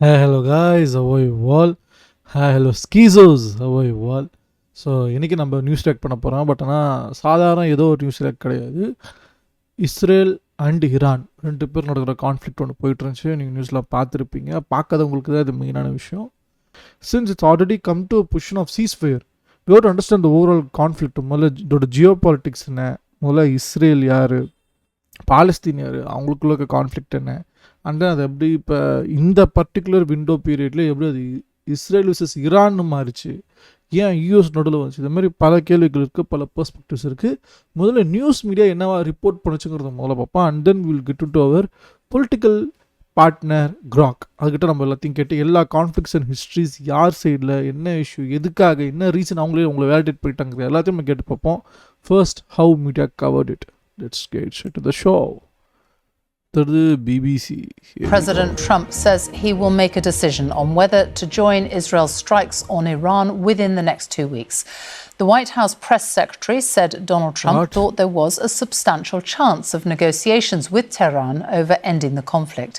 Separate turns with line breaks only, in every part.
Hi, hello guys, how are you all? Hi, hello schizos, how are you all? So இன்றைக்கி நம்ம news rack பண்ண போகிறோம். But ஆனால் சாதாரண ஏதோ ஒரு நியூஸ் ரேக் கிடையாது. இஸ்ரேல் அண்ட் ஈரான் ரெண்டு பேர் நடக்கிற கான்ஃப்ளிக்ட் ஒன்று போயிட்டு இருந்துச்சு. நீங்கள் நியூஸில் பார்த்துருப்பீங்க. பார்க்காதவங்களுக்கு தான் இது மெயினான விஷயம். Since it's already come to position of ceasefire, we have to understand the overall conflict. முதல்ல இதோட ஜியோ பாலிட்டிக்ஸ் என்ன, முதல்ல இஸ்ரேல் யார், பாலஸ்தீன் யார், அவங்களுக்குள்ள இருக்க கான்ஃப்ளிக்ட் என்ன, அண்ட் அது எப்படி இப்போ இந்த பர்டிகுலர் விண்டோ பீரியடில் எப்படி அது இஸ்ரேல் விசஸ் ஈரான்னு மாறிச்சு, ஏன் யூஎஸ் நடுவில் வந்துச்சு, இது மாதிரி பல கேள்விகள் இருக்குது, பல பெர்ஸ்பெக்டிவ்ஸ் இருக்குது. முதல்ல நியூஸ் மீடியா என்னவா ரிப்போர்ட் பண்ணுச்சுங்கிறத முதல்ல பார்ப்போம். And then will get to our political partner crack. அதுக்கிட்ட நம்ம எல்லாத்தையும் கேட்டு எல்லா கான்ஃப்ளிக்ஸ் அண்ட் ஹிஸ்ட்ரிஸ், யார் சைடில் என்ன இஷ்யூ, எதுக்காக என்ன ரீசன், உங்களை வேலிடேட் பண்ணிட்டாங்க, எல்லாத்தையும் நம்ம கேட்டு பார்ப்போம். First, how media covert it. Let's get straight to the show. The BBC.
President Trump says he will make a decision on whether to join Israel's strikes on Iran within the next 2 weeks. The White House press secretary said Donald Trump thought there was a substantial chance of negotiations with Tehran over ending the conflict.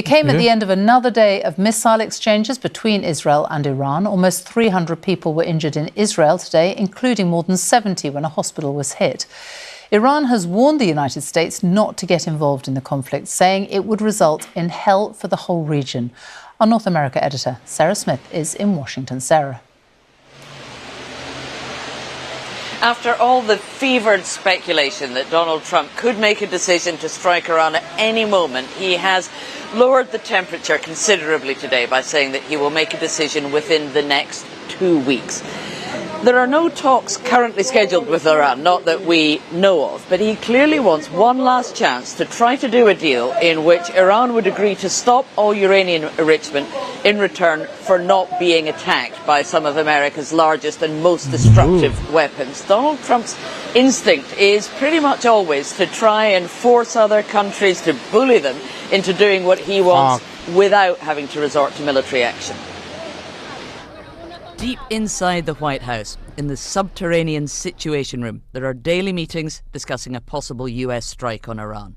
It came at the end of another day of missile exchanges between Israel and Iran. Almost 300 people were injured in Israel today, including more than 70 when a hospital was hit. Iran has warned the United States not to get involved in the conflict, saying it would result in hell for the whole region. Our North America editor, Sarah Smith, is in Washington. Sarah.
After all the fevered speculation that Donald Trump could make a decision to strike Iran at any moment, he has lowered the temperature considerably today by saying that he will make a decision within the next 2 weeks. There are no talks currently scheduled with Iran, not that we know of, but he clearly wants one last chance to try to do a deal in which Iran would agree to stop all uranium enrichment in return for not being attacked by some of America's largest and most destructive weapons. Donald Trump's instinct is pretty much always to try and force other countries to bully them into doing what he wants without having to resort to military action.
Deep inside the White House, in the subterranean Situation Room, there are daily meetings discussing a possible US strike on Iran.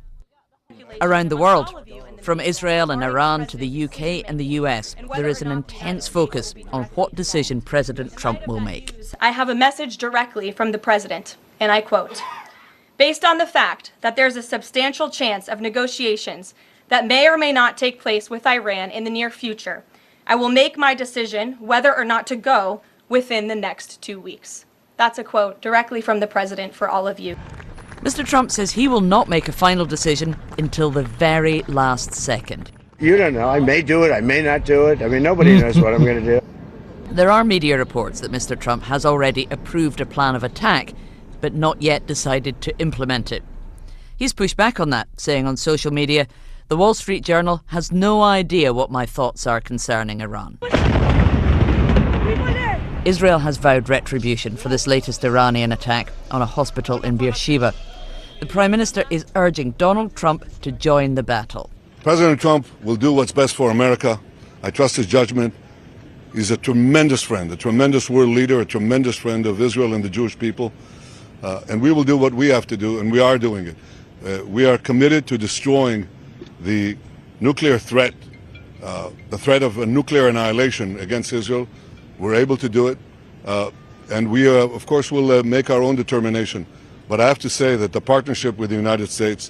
Around the world, from Israel and Iran to the UK and the US, there is an intense focus on what decision President Trump will make.
I have a message directly from the President, and I quote, "Based on the fact that there's a substantial chance of negotiations that may or may not take place with Iran in the near future, I will make my decision whether or not to go within the next 2 weeks." That's a quote directly from the President for all of you.
Mr. Trump says he will not make a final decision until the very last second.
You don't know. I may do it. I may not do it. I mean, nobody knows what I'm going to do.
There are media reports that Mr. Trump has already approved a plan of attack, but not yet decided to implement it. He's pushed back on that, saying on social media, "The Wall Street Journal has no idea what my thoughts are concerning Iran." Israel has vowed retribution for this latest Iranian attack on a hospital in Beersheba. The Prime Minister is urging Donald Trump to join the battle.
President Trump will do what's best for America. I trust his judgment. He's a tremendous friend, a tremendous world leader, a tremendous friend of Israel and the Jewish people. And we will do what we have to do, and we are doing it. We are committed to destroying the nuclear threat, the threat of a nuclear annihilation against Israel. We're able to do it, and we, of course, will make our own determination. But I have to say that the partnership with the United States,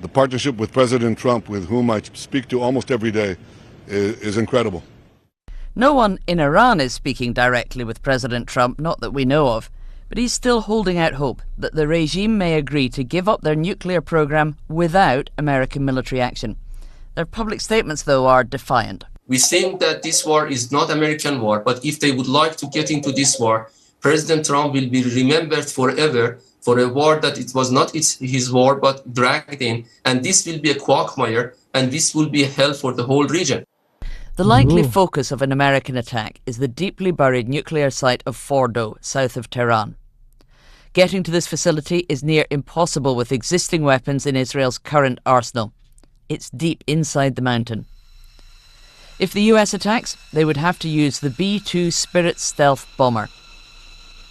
the partnership with President Trump, with whom I speak to almost every day, is incredible.
No one in Iran is speaking directly with President Trump, not that we know of, but he's still holding out hope that the regime may agree to give up their nuclear program without American military action. Their public statements, though, are defiant.
We think that this war is not American war, but if they would like to get into this war, President Trump will be remembered forever for a war that it was not his war, but dragged in, and this will be a quagmire, and this will be hell for the whole region.
The likely focus of an American attack is the deeply buried nuclear site of Fordo, south of Tehran. Getting to this facility is near impossible with existing weapons in Israel's current arsenal. It's deep inside the mountain. If the US attacks, they would have to use the B-2 Spirit stealth bomber.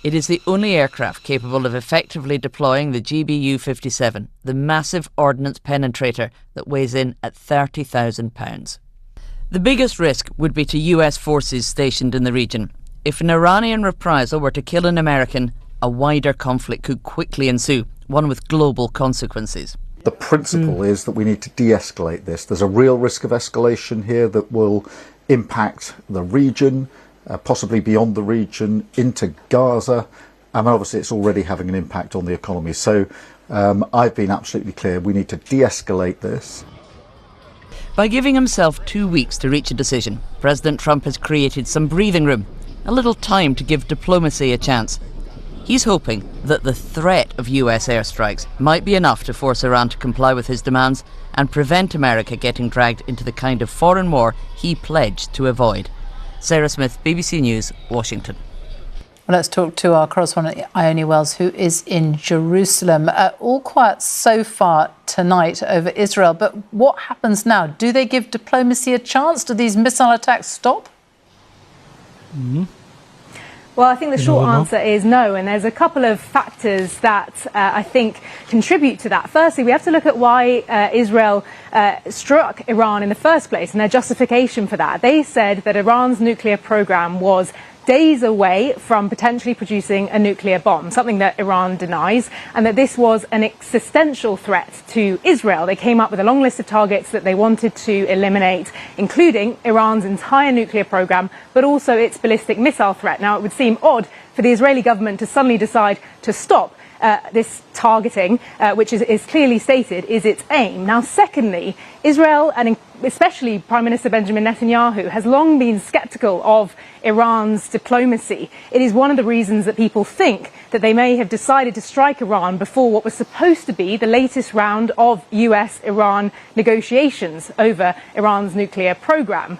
It is the only aircraft capable of effectively deploying the GBU-57, the massive ordnance penetrator that weighs in at 30,000 pounds. The biggest risk would be to US forces stationed in the region. If an Iranian reprisal were to kill an American, a wider conflict could quickly ensue, one with global consequences.
The principle is that we need to de-escalate this. There's a real risk of escalation here that will impact the region, possibly beyond the region, into Gaza, and obviously it's already having an impact on the economy. So I've been absolutely clear, we need to de-escalate this.
By giving himself 2 weeks to reach a decision, President Trump has created some breathing room, a little time to give diplomacy a chance. He's hoping that the threat of US airstrikes might be enough to force Iran to comply with his demands and prevent America getting dragged into the kind of foreign war he pledged to avoid. Sarah Smith, BBC News, Washington.
Well, let's talk to our correspondent Ione Wells, who is in Jerusalem. All quiet so far tonight over Israel, but what happens now? Do they give diplomacy a chance? Do these missile attacks stop?
Well, I think the short answer is no, and there's a couple of factors that I think contribute to that. Firstly, we have to look at why Israel struck Iran in the first place and their justification for that. They said that Iran's nuclear program was days away from potentially producing a nuclear bomb, something that Iran denies, and that this was an existential threat to Israel. They came up with a long list of targets that they wanted to eliminate, including Iran's entire nuclear program, but also its ballistic missile threat. Now, it would seem odd for the Israeli government to suddenly decide to stop this targeting, which is clearly stated, is its aim. Now, secondly, Israel, and especially Prime Minister Benjamin Netanyahu, has long been sceptical of Iran's diplomacy. It is one of the reasons that people think that they may have decided to strike Iran before what was supposed to be the latest round of US-Iran negotiations over Iran's nuclear program.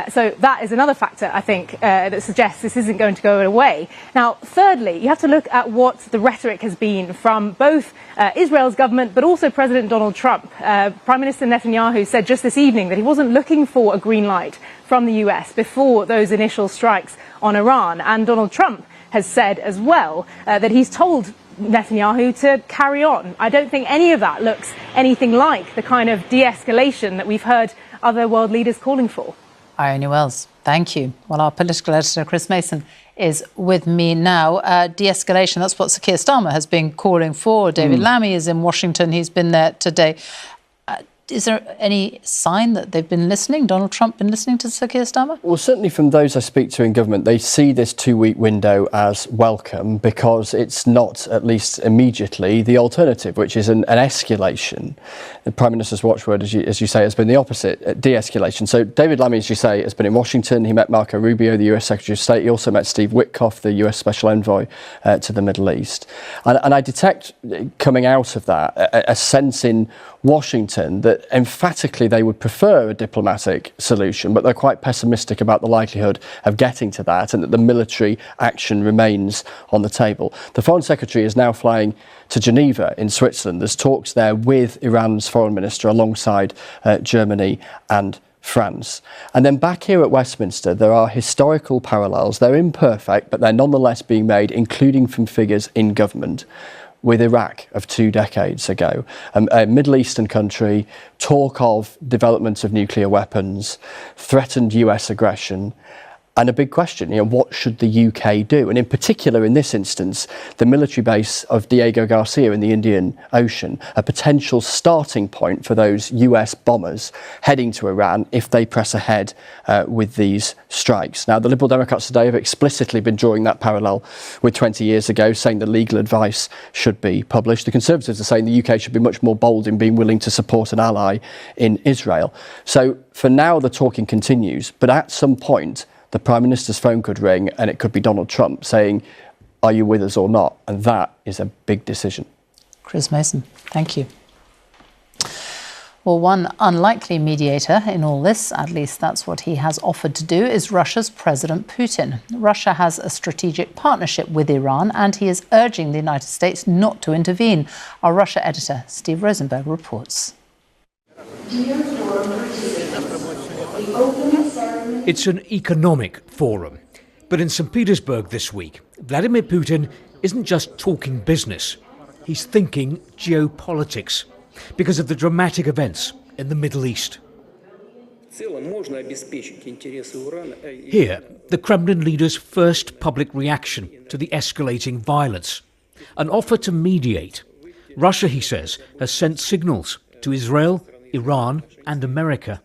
So that is another factor, I think, that suggests this isn't going to go away. Now, thirdly, you have to look at what the rhetoric has been from both Israel's government, but also President Donald Trump. Prime Minister Netanyahu said just this evening that he wasn't looking for a green light from the US before those initial strikes on Iran. And Donald Trump has said as well that he's told Netanyahu to carry on. I don't think any of that looks anything like the kind of de-escalation that we've heard other world leaders calling for.
Ione Wells, thank you. Well, our political editor, Chris Mason, is with me now. De-escalation, that's what Sir Keir Starmer has been calling for. David Lammy is in Washington. He's been there today. Is there any sign that they've been listening, Donald Trump been listening to Sir Keir Starmer?
Well, certainly from those I speak to in government, they see this 2-week window as welcome because it's not, at least immediately, the alternative, which is an escalation. The Prime Minister's watchword, as you say, has been the opposite, de-escalation. So David Lammy, as you say, has been in Washington. He met Marco Rubio, the US Secretary of State. He also met Steve Witkoff, the US Special Envoy to the Middle East. And I detect coming out of that a sense in Washington that emphatically they would prefer a diplomatic solution, but they're quite pessimistic about the likelihood of getting to that, and that the military action remains on the table. The Foreign Secretary is now flying to Geneva in Switzerland. There's talks there with Iran's Foreign Minister alongside Germany and France. And then back here at Westminster, there are historical parallels. They're imperfect, but they're nonetheless being made, including from figures in government, with Iraq of 2 decades ago. A Middle Eastern country, talk of development of nuclear weapons, threatened US aggression, and a big question, what should the UK do? And in particular, in this instance, the military base of Diego Garcia in the Indian Ocean, a potential starting point for those US bombers heading to Iran if they press ahead with these strikes. Now, the Liberal Democrats today have explicitly been drawing that parallel with 20 years ago, saying that legal advice should be published. The Conservatives are saying the UK should be much more bold in being willing to support an ally in Israel. So for now, the talking continues, but at some point, the Prime Minister's phone could ring and it could be Donald Trump saying, are you with us or not? And that is a big decision.
Chris Mason, thank you. Well, one unlikely mediator in all this, at least that's what he has offered to do, is Russia's President Putin. Russia has a strategic partnership with Iran and he is urging the United States not to intervene. Our Russia editor, Steve Rosenberg, reports.
It's an economic forum. But in St. Petersburg this week, Vladimir Putin isn't just talking business. He's thinking geopolitics because of the dramatic events in the Middle East. Here, the Kremlin leader's first public reaction to the escalating violence. An offer to mediate. Russia, he says, has sent signals to Israel, Iran and America.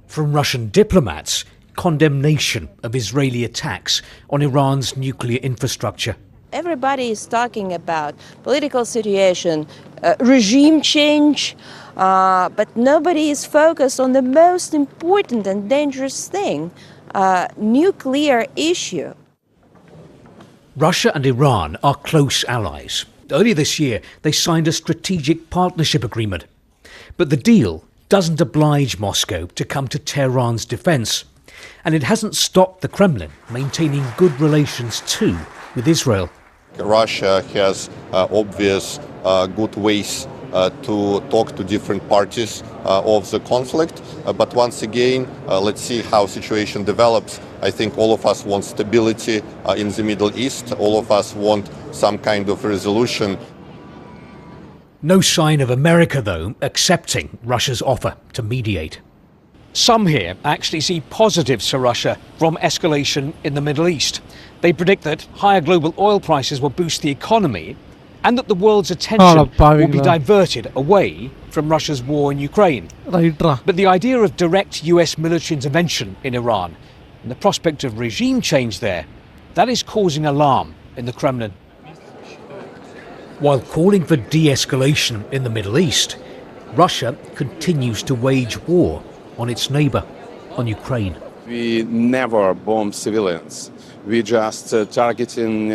From Russian diplomats, condemnation of Israeli attacks on Iran's nuclear infrastructure.
Everybody is talking about political situation, regime change, but nobody is focused on the most important and dangerous thing, nuclear issue.
Russia and Iran are close allies. Earlier this year, they signed a strategic partnership agreement. But the deal doesn't oblige Moscow to come to Tehran's defense. And it hasn't stopped the Kremlin maintaining good relations too with Israel.
Russia has obvious good ways to talk to different parties of the conflict. But once again, let's see how situation develops. I think all of us want stability in the Middle East. All of us want some kind of resolution.
No sign of America, though, accepting Russia's offer to mediate. Some here actually see positives for Russia from escalation in the Middle East. They predict that higher global oil prices will boost the economy and that the world's attention will be diverted away from Russia's war in Ukraine. But the idea of direct US military intervention in Iran and the prospect of regime change there, that is causing alarm in the Kremlin. While calling for de-escalation in the Middle East, Russia continues to wage war on its neighbour, on Ukraine.
We never bomb civilians. We just targeting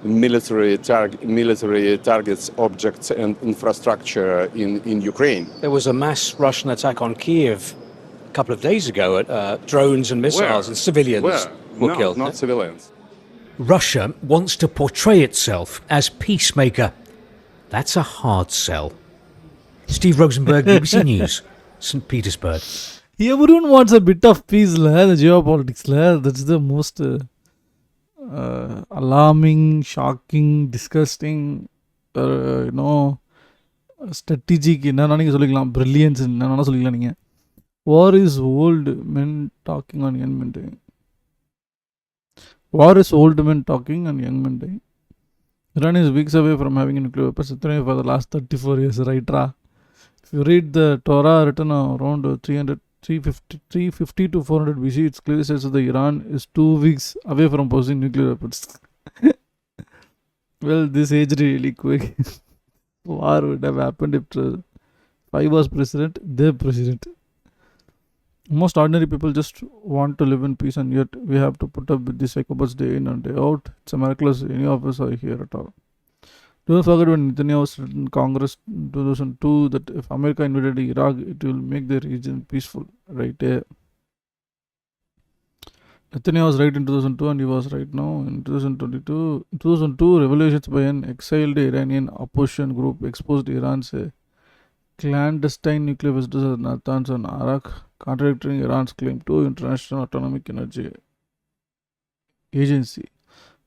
military targets, objects and infrastructure in Ukraine.
There was a mass Russian attack on Kiev a couple of days ago at drones and missiles, and civilians were killed.
Not civilians.
Russia wants to portray itself as peacemaker. That's a hard sell. Steve Rosenberg, BBC News, St. Petersburg.
Everyone wants a bit of peace, the geopolitics. That's the most alarming, shocking, disgusting, strategic, brilliance. War is old men talking on young men dying. War is old men talking and young men dying. Iran is weeks away from having a nuclear weapons for the last 34 years, right? If you read the Torah written around 350 to 400 BC, it clearly says that Iran is 2 weeks away from possessing nuclear weapons. Well, this age really quick. War would have happened if I was president, they're president. Most ordinary people just want to live in peace, and yet we have to put up with these psychopaths day in and day out. It's a miraculous any of us are here at all. Don't forget when Netanyahu said in Congress in 2002 that if America invaded Iraq, it will make the region peaceful. Right there. Netanyahu was right in 2002 and he was right now in 2022. In 2002, revelations by an exiled Iranian opposition group exposed Iran's clandestine nuclear visitors at Natanz and Arak, contradicting Iran's claim to International Atomic Energy Agency.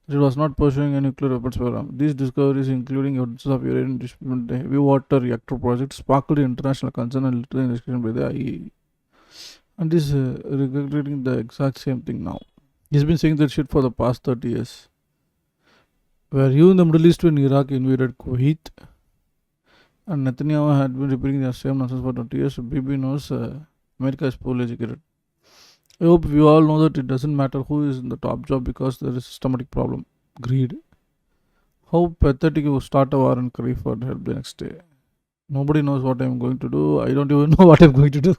It was not pursuing a nuclear weapons program. These discoveries, including evidence of uranium distributed heavy water reactor project, sparkled international concern and led to investigation by the IAEA. And is regretting the exact same thing now. He's been saying that shit for the past 30 years. Were you in the Middle East when Iraq invaded Kuwait? And Netanyahu had been repeating the same nonsense for 20 years. Bibi knows America is poorly educated. I hope we all know that it doesn't matter who is in the top job because there is a systematic problem. Greed. How pathetic you start a war and cry for help the next day. Nobody knows what I'm going to do. I don't even know what I'm going to do.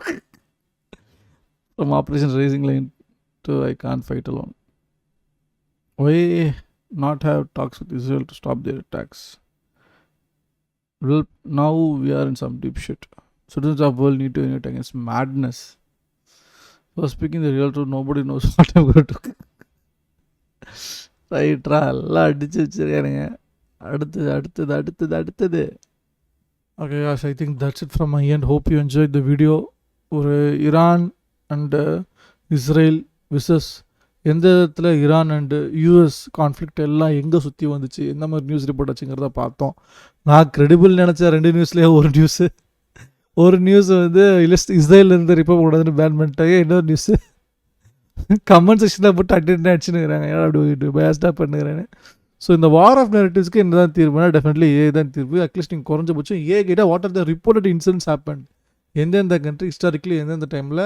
From Operation Raising Line to I can't fight alone. Why not have talks with Israel to stop their attacks? Well, now we are in some deep shit. Citizens of the world need to unite against madness. For speaking the real truth, nobody knows what I'm going to do. Right, okay guys, I think that's it from my end. Hope you enjoyed the video. Iran and Israel versus எந்த இடத்துல Iran and US conflict எல்லாம் எங்கே சுற்றி வந்துச்சு எந்த மாதிரி news report ஆச்சுங்கிறத பார்த்தோம். நான் க்ரெடிபிள் நினச்சேன் 2 நியூஸ்லேயே ஒரு நியூஸு ஒரு நியூஸ் வந்து இஸ்ரேலேருந்து ரிப்போர்ட் கூடாதுன்னு பேன் பண்ணிட்டாங்க. இன்னொரு நியூஸு கமெண்ட் செக்ஷனில் போட்டு அட்டென்ட் அடிச்சுன்னுக்கிறாங்க. ஏன்னா அப்படி பேஸ்டாக பண்ணுறேன்னு. ஸோ இந்த வார் ஆஃப் நேரட்டிவ்ஸ்க்கு என்ன தான் தீர்வுனா டெஃபினெட்லி ஏ தான் தீர்வு. அட்லீஸ்ட் நீங்கள் குறைஞ்சபட்சம் ஏ கேட்டால் what are the reported incidents happen, எந்தெந்த கண்ட்ரி ஹிஸ்டாரிக்கலி எந்தெந்த டைமில்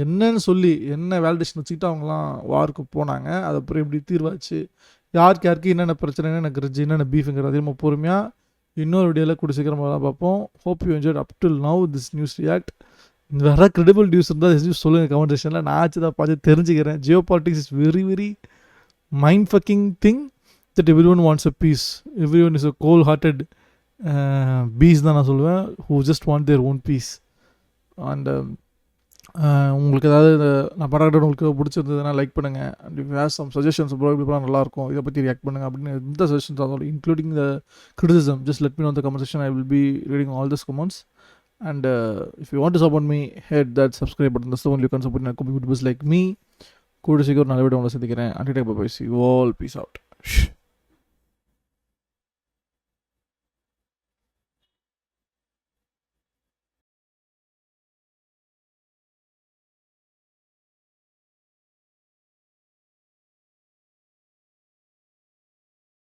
என்னன்னு சொல்லி என்ன வேலிடேஷன் வச்சுக்கிட்டு அவங்களாம் வாருக்கு போனாங்க, அது அப்புறம் எப்படி தீர்வாச்சு, யாருக்கு என்னென்ன பிரச்சனை, என்னென்ன கிரிட்ஜ், என்னென்ன பீஃபுங்கிறது நம்ம பொறுமையாக இன்னொரு வீடியோவில் கூட சீக்கிரமாக தான் பார்ப்போம். Hope you enjoyed up till now this news react. வேறு கிரெடிபிள் நியூஸ் இருந்தால் நியூஸ் சொல்லுங்கள் கமெண்ட் செக்ஷனில். நான் ஆச்சு தான் பார்த்து தெரிஞ்சுக்கிறேன். Jio politics is very very mind fucking thing that everyone wants a peace. Everyone is a cold-hearted beast தான் நான் சொல்லுவேன், who just want their own peace. And உங்களுக்கு ஏதாவது நான் படம் உங்களுக்கு பிடிச்சிருந்ததுன்னா லைக் பண்ணுங்கள். And if has some suggestions bro இப்படி பண்ணால் நல்லாயிருக்கும், இதை பற்றி ரியாக்ட் பண்ணுங்கள் அப்படின்னு எந்த சஜஷன்ஸ் ஆகும் including the criticism, just let me no the comment section. I will be reading all this comments. And if you want to support me, hit that subscribe button. That's the only you can support my community like me. கூட சீக்கிரம் நல்ல video உங்களை சந்திக்கிறேன். Until then, bye bye. See you all. Peace out.